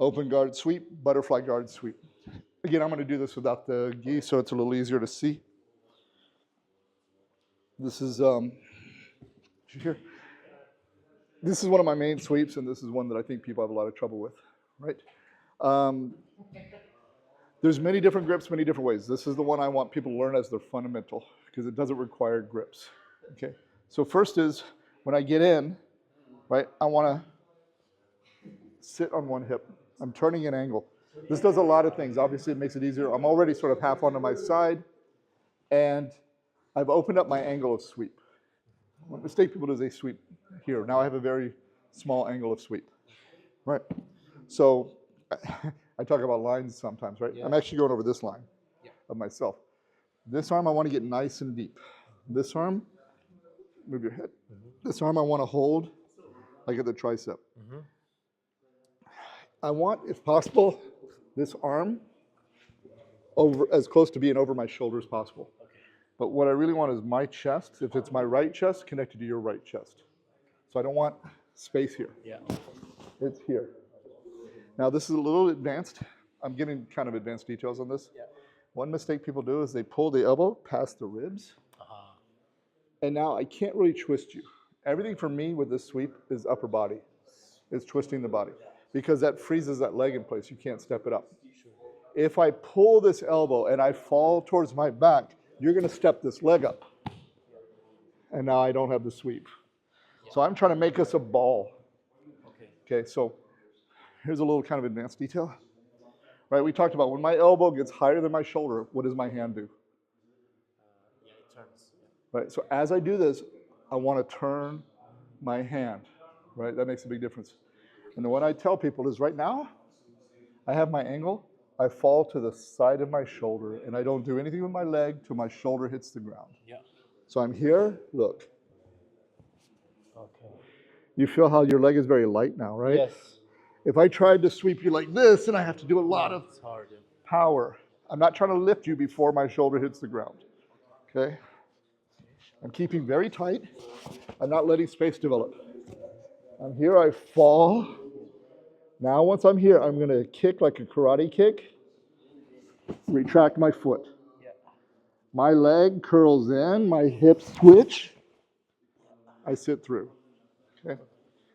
Open guard sweep, butterfly guard sweep. Again, I'm going to do this without the gi, so it's a little easier to see. This is here. This is one of my main sweeps, and this is one that I think people have a lot of trouble with, right? There's many different grips, many different ways. This is the one I want people to learn as their fundamental because it doesn't require grips. Okay. So first is when I get in, right? I want to sit on one hip. I'm turning an angle. This does a lot of things. Obviously, it makes it easier. I'm already sort of half onto my side, and I've opened up my angle of sweep. One mistake people do is they sweep here. Now I have a very small angle of sweep, right? So I talk about lines sometimes, right? Yeah. I'm actually going over this line of myself. This arm I want to get nice and deep. This arm, move your head. This arm I want to hold like at the tricep. I want, if possible, this arm over as close to being over my shoulder as possible. But what I really want is my chest, if it's my right chest, connected to your right chest. So I don't want space here. Yeah. It's here. Now this is a little advanced. I'm getting kind of advanced details on this. Yeah. One mistake people do is they pull the elbow past the ribs. And now I can't really twist you. Everything for me with this sweep is upper body. It's twisting the body. Because that freezes that leg in place. You can't step it up. If I pull this elbow and I fall towards my back, you're going to step this leg up. And now I don't have the sweep. So I'm trying to make us a ball. Okay, so here's a little kind of advanced detail. Right, we talked about when my elbow gets higher than my shoulder, what does my hand do? Yeah, it turns. Right, so as I do this, I want to turn my hand. Right, that makes a big difference. And then what I tell people is right now, I have my angle. I fall to the side of my shoulder, and I don't do anything with my leg till my shoulder hits the ground. Yeah. So I'm here, look. Okay. You feel how your leg is very light now, right? Yes. If I tried to sweep you like this, then I have to do a lot of power. I'm not trying to lift you before my shoulder hits the ground, okay? I'm keeping very tight. I'm not letting space develop. I'm here, I fall. Now once I'm here, I'm gonna kick like a karate kick, retract my foot. My leg curls in, my hips switch, I sit through, okay?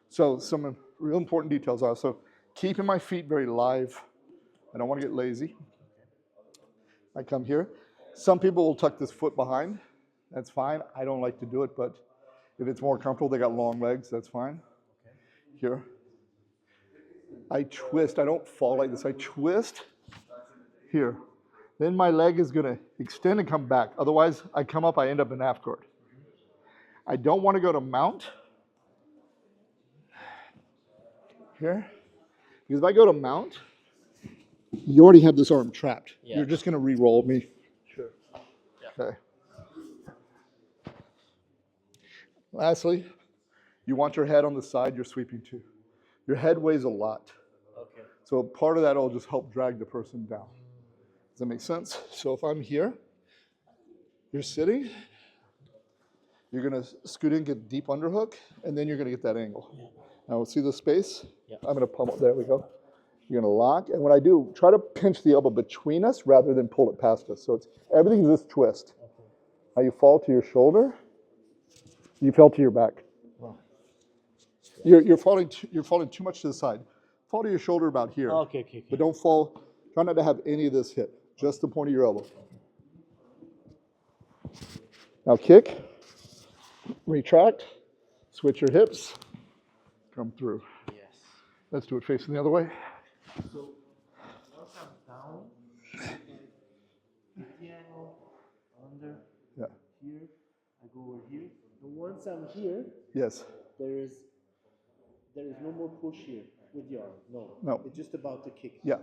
So some real important details are, so keeping my feet very live. I don't want to get lazy. I come here. Some people will tuck this foot behind. That's fine. I don't like to do it, but if it's more comfortable, they got long legs, that's fine. Here. I twist. I don't fall like this. I twist here. Then my leg is going to extend and come back. Otherwise, I come up, I end up in half guard. I don't want to go to mount. Here. Because if I go to mount, you already have this arm trapped. Yeah. You're just going to re-roll me. Sure. Yeah. Okay. Lastly, you want your head on the side you're sweeping to. Your head weighs a lot. Okay. So part of that will just help drag the person down. Does that make sense? So if I'm here, you're sitting, you're going to scoot in, get deep underhook, and then you're going to get that angle. Yeah. Now see the space? Yeah. I'm going to pummel. There we go. You're going to lock, and when I do, try to pinch the elbow between us rather than pull it past us. So it's everything's this twist. Okay. Now you fall to your shoulder, you fell to your back. Wow. You're falling too much to the side. Fall to your shoulder about here. Okay. But don't fall. Try not to have any of this hit. Just the point of your elbow. Now kick, retract, switch your hips, come through. Yes. Let's do it facing the other way. So once I'm down, the angle under here, I go over here. And once I'm here, yes, there is no more push here with the arm. No. It's just about to kick. Yeah.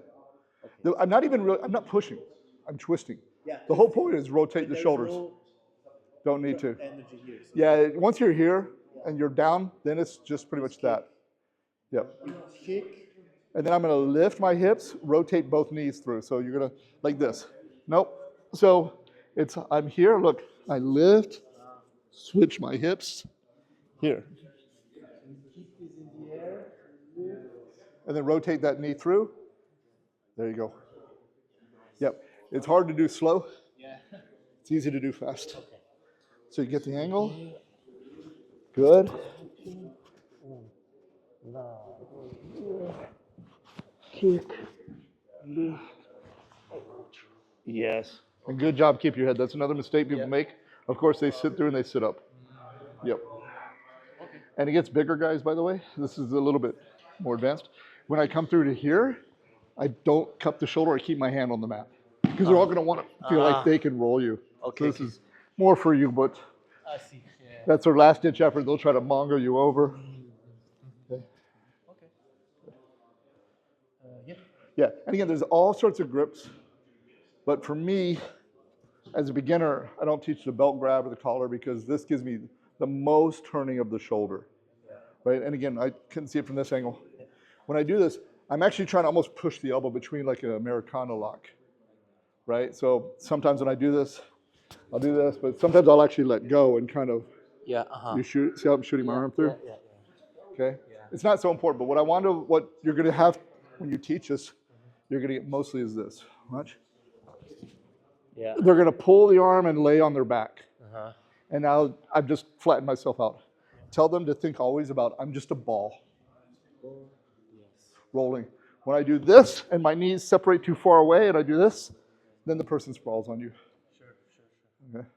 Okay. I'm not pushing. I'm twisting. Yeah. The whole point is rotate the shoulders. Don't need to. Energy here. So yeah. Once you're here and you're down, then it's just pretty much that. Yep. Kick. And then I'm going to lift my hips, rotate both knees through. So you're going to, like this. Nope. So I'm here, look, I lift, switch my hips, here. Keep this in the air, lift, And then rotate that knee through. There you go. Yep. It's hard to do slow. Yeah. It's easy to do fast. So you get the angle. Good. Kick. Yes. And good job, keep your head. That's another mistake people make. Of course, they sit through and they sit up. Yep. And it gets bigger, guys, by the way. This is a little bit more advanced. When I come through to here, I don't cup the shoulder. I keep my hand on the mat. Because they're all going to want to feel like they can roll you. Okay. So this is more for you, but I see. Yeah. that's their last ditch effort. They'll try to mongo you over. Okay. Okay. Yeah. Yeah, and again, there's all sorts of grips. But for me, as a beginner, I don't teach the belt grab or the collar because this gives me the most turning of the shoulder, right? And again, I couldn't see it from this angle. When I do this, I'm actually trying to almost push the elbow between like an Americana lock, right? So sometimes when I do this, I'll do this, but sometimes I'll actually let go and kind of, Yeah. you shoot, see how I'm shooting my arm through? Yeah. Okay? It's not so important, but what you're gonna have when you teach this, you're gonna get mostly is this. Watch. Yeah. They're gonna pull the arm and lay on their back. Uh-huh. And now I've just flattened myself out. Tell them to think always about, I'm just a ball rolling. When I do this and my knees separate too far away and I do this, then the person sprawls on you. Sure. Okay?